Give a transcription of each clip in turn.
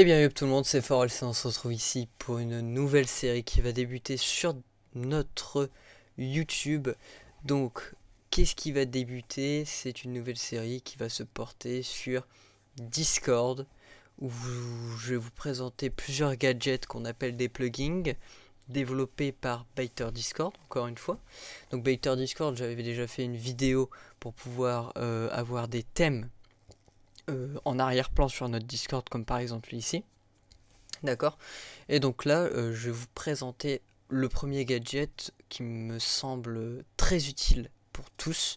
Eh bien, tout le monde, c'est Forel, on se retrouve ici pour une nouvelle série qui va débuter sur notre YouTube. Donc, qu'est-ce qui va débuter? C'est une nouvelle série qui va se porter sur Discord, où je vais vous présenter plusieurs gadgets qu'on appelle des plugins, développés par Baiter Discord, encore une fois. Donc, Baiter Discord, j'avais déjà fait une vidéo pour pouvoir avoir des thèmes en arrière-plan sur notre Discord, comme par exemple ici. D'accord. Et donc là, je vais vous présenter le premier gadget qui me semble très utile pour tous.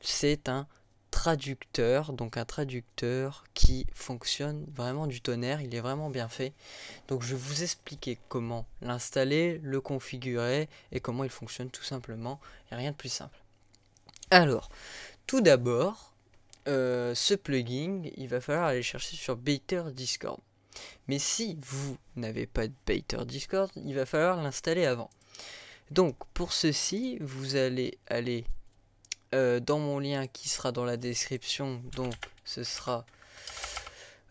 C'est un traducteur, donc un traducteur qui fonctionne vraiment du tonnerre, il est vraiment bien fait. Donc je vais vous expliquer comment l'installer, le configurer et comment il fonctionne tout simplement. Il n'y a rien de plus simple. Alors, tout d'abord, ce plugin, il va falloir aller chercher sur Baiter Discord. Mais si vous n'avez pas de Baiter Discord, il va falloir l'installer avant. Donc pour ceci, vous allez aller dans mon lien qui sera dans la description. Donc ce sera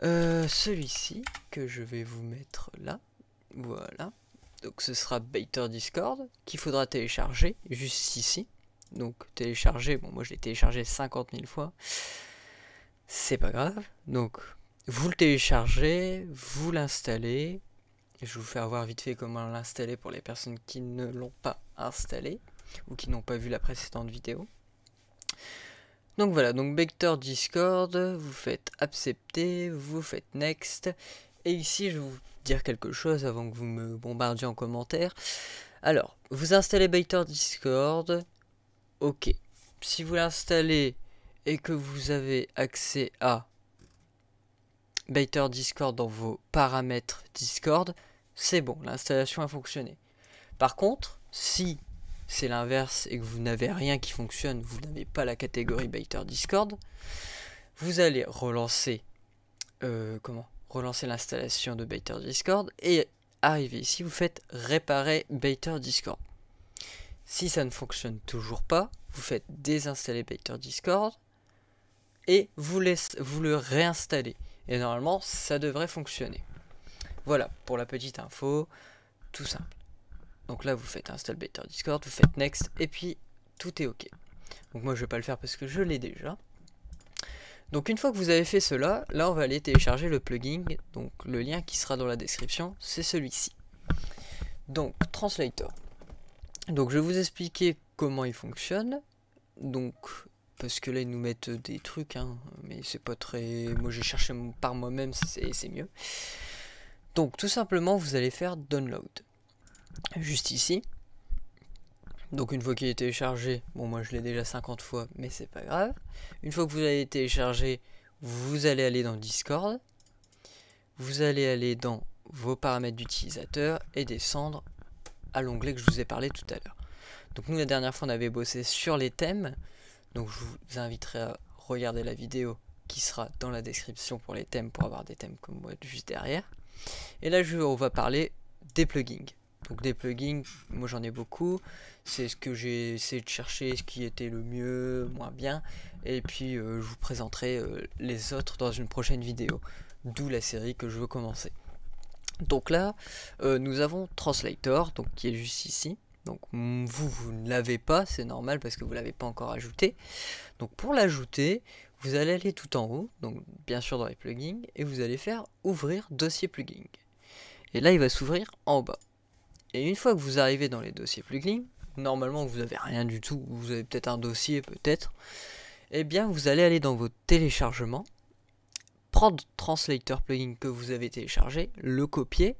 celui-ci que je vais vous mettre là. Voilà. Donc ce sera Baiter Discord qu'il faudra télécharger juste ici. Donc télécharger, bon moi je l'ai téléchargé 50 000 fois. C'est pas grave. Donc vous le téléchargez, vous l'installez. Je vais vous faire voir vite fait comment l'installer pour les personnes qui ne l'ont pas installé ou qui n'ont pas vu la précédente vidéo. Donc voilà, donc Baiter Discord, vous faites accepter, vous faites next. Et ici, je vais vous dire quelque chose avant que vous me bombardiez en commentaire. Alors, vous installez Baiter Discord. Ok. Si vous l'installez et que vous avez accès à Baiter Discord dans vos paramètres Discord, c'est bon, l'installation a fonctionné. Par contre, si c'est l'inverse et que vous n'avez rien qui fonctionne, vous n'avez pas la catégorie Baiter Discord, vous allez relancer l'installation de Baiter Discord et arriver ici, vous faites réparer Baiter Discord. Si ça ne fonctionne toujours pas, vous faites désinstaller Baiter Discord et vous le réinstallez. Et normalement, ça devrait fonctionner. Voilà, pour la petite info, tout simple. Donc là, vous faites install Baiter Discord, vous faites next, et puis tout est ok. Donc moi, je vais pas le faire parce que je l'ai déjà. Donc une fois que vous avez fait cela, là, on va aller télécharger le plugin. Donc le lien qui sera dans la description, c'est celui-ci. Donc Translator. Donc je vais vous expliquer comment il fonctionne. Donc parce que là ils nous mettent des trucs, hein, mais c'est pas très. Moi j'ai cherché par moi-même, c'est mieux. Donc tout simplement vous allez faire download. Juste ici. Donc une fois qu'il est téléchargé, bon moi je l'ai déjà 50 fois, mais c'est pas grave. Une fois que vous l'avez téléchargé, vous allez aller dans Discord. Vous allez aller dans vos paramètres d'utilisateur et descendre à l'onglet que je vous ai parlé tout à l'heure. Donc nous la dernière fois on avait bossé sur les thèmes. Donc je vous inviterai à regarder la vidéo qui sera dans la description pour les thèmes, pour avoir des thèmes comme moi juste derrière. Et là on va parler des plugins. Donc des plugins, moi j'en ai beaucoup. C'est ce que j'ai essayé de chercher, ce qui était le mieux, moins bien. Et puis je vous présenterai les autres dans une prochaine vidéo. D'où la série que je veux commencer. Donc là, nous avons Translator, donc qui est juste ici. Donc vous ne l'avez pas, c'est normal parce que vous ne l'avez pas encore ajouté. Donc pour l'ajouter, vous allez aller tout en haut, donc bien sûr dans les plugins, et vous allez faire ouvrir dossier plugin. Et là il va s'ouvrir en bas. Et une fois que vous arrivez dans les dossiers plugins, normalement vous n'avez rien du tout, vous avez peut-être un dossier peut-être, et bien vous allez aller dans vos téléchargements, prendre Translator plugin que vous avez téléchargé, le copier,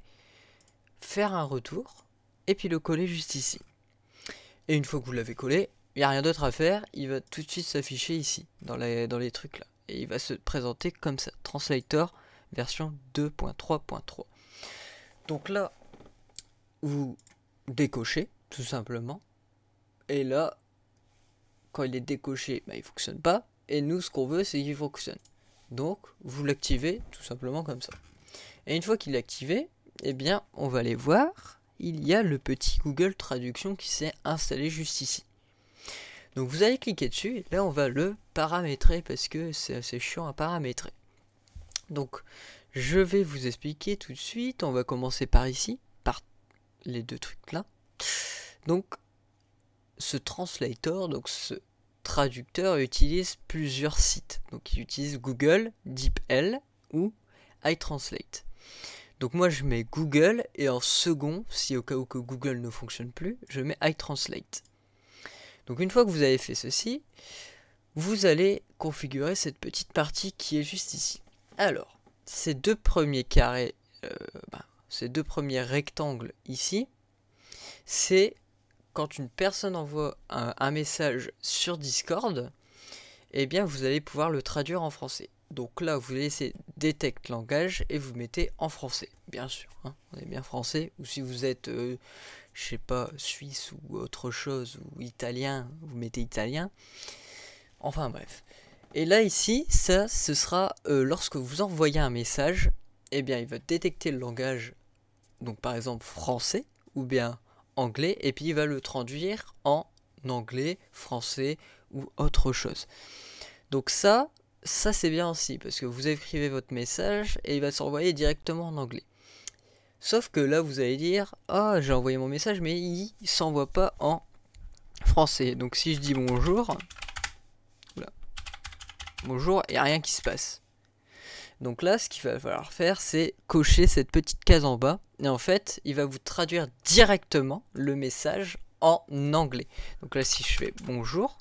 faire un retour, et puis le coller juste ici. Et une fois que vous l'avez collé, il n'y a rien d'autre à faire, il va tout de suite s'afficher ici, dans les trucs là. Et il va se présenter comme ça, Translator version 2.3.3. Donc là, vous décochez, tout simplement. Et là, quand il est décoché, bah, il ne fonctionne pas. Et nous, ce qu'on veut, c'est qu'il fonctionne. Donc, vous l'activez tout simplement comme ça. Et une fois qu'il est activé, eh bien, on va aller voir. Il y a le petit Google Traduction qui s'est installé juste ici. Donc vous allez cliquer dessus, et là on va le paramétrer parce que c'est assez chiant à paramétrer. Donc Je vais vous expliquer tout de suite. On va commencer par ici, par les deux trucs là. Donc, ce translator, donc ce traducteur utilise plusieurs sites. Donc, il utilise Google, DeepL ou iTranslate. Donc moi je mets Google et en second, si au cas où que Google ne fonctionne plus, je mets iTranslate. Donc une fois que vous avez fait ceci, vous allez configurer cette petite partie qui est juste ici. Alors, ces deux premiers carrés, ces deux premiers rectangles ici, c'est quand une personne envoie un message sur Discord, eh bien vous allez pouvoir le traduire en français. Donc là, vous laissez détecte langage et vous mettez en français, bien sûr. Hein, on est bien français. Ou si vous êtes, je sais pas, suisse ou autre chose, ou italien, vous mettez italien. Enfin bref. Et là ici, ça, ce sera lorsque vous envoyez un message, eh bien il va détecter le langage, donc par exemple français, ou bien anglais, et puis il va le traduire en anglais, français ou autre chose. Donc ça c'est bien aussi, parce que vous écrivez votre message et il va s'envoyer directement en anglais. Sauf que là, vous allez dire, ah, j'ai envoyé mon message, mais il s'envoie pas en français. Donc si je dis bonjour, voilà, bonjour, il n'y a rien qui se passe. Donc là, ce qu'il va falloir faire, c'est cocher cette petite case en bas. Et en fait, il va vous traduire directement le message en anglais. Donc là, si je fais bonjour,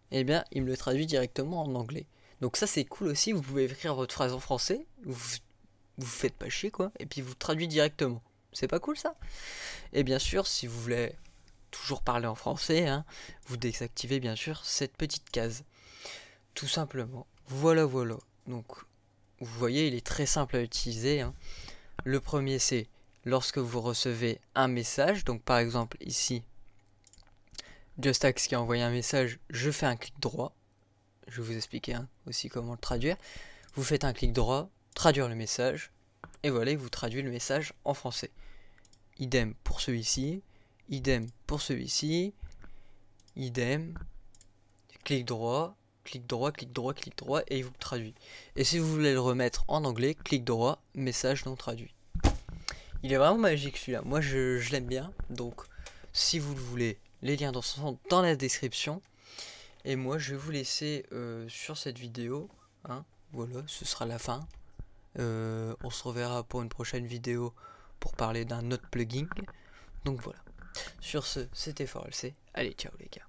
eh bien, il me le traduit directement en anglais. Donc ça, c'est cool aussi. Vous pouvez écrire votre phrase en français. Vous faites pas chier, quoi. Et puis, vous traduit directement. C'est pas cool, ça? Et bien sûr, si vous voulez toujours parler en français, hein, vous désactivez, bien sûr, cette petite case. Tout simplement. Voilà, voilà. Donc, vous voyez, il est très simple à utiliser. Hein. Le premier, c'est lorsque vous recevez un message. Donc, par exemple, ici, Justax qui a envoyé un message, je fais un clic droit. Je vais vous expliquer aussi comment le traduire. Vous faites un clic droit, traduire le message, et voilà, il vous traduit le message en français. Idem pour celui-ci, idem pour celui-ci, idem, clic droit, clic droit, clic droit, clic droit, et il vous le traduit. Et si vous voulez le remettre en anglais, clic droit, message non traduit. Il est vraiment magique celui-là, moi je l'aime bien, donc si vous le voulez, les liens sont dans la description. Et moi je vais vous laisser sur cette vidéo. Hein. Voilà, ce sera la fin. On se reverra pour une prochaine vidéo pour parler d'un autre plugin. Donc voilà. Sur ce, c'était ForLC. Allez, ciao les gars.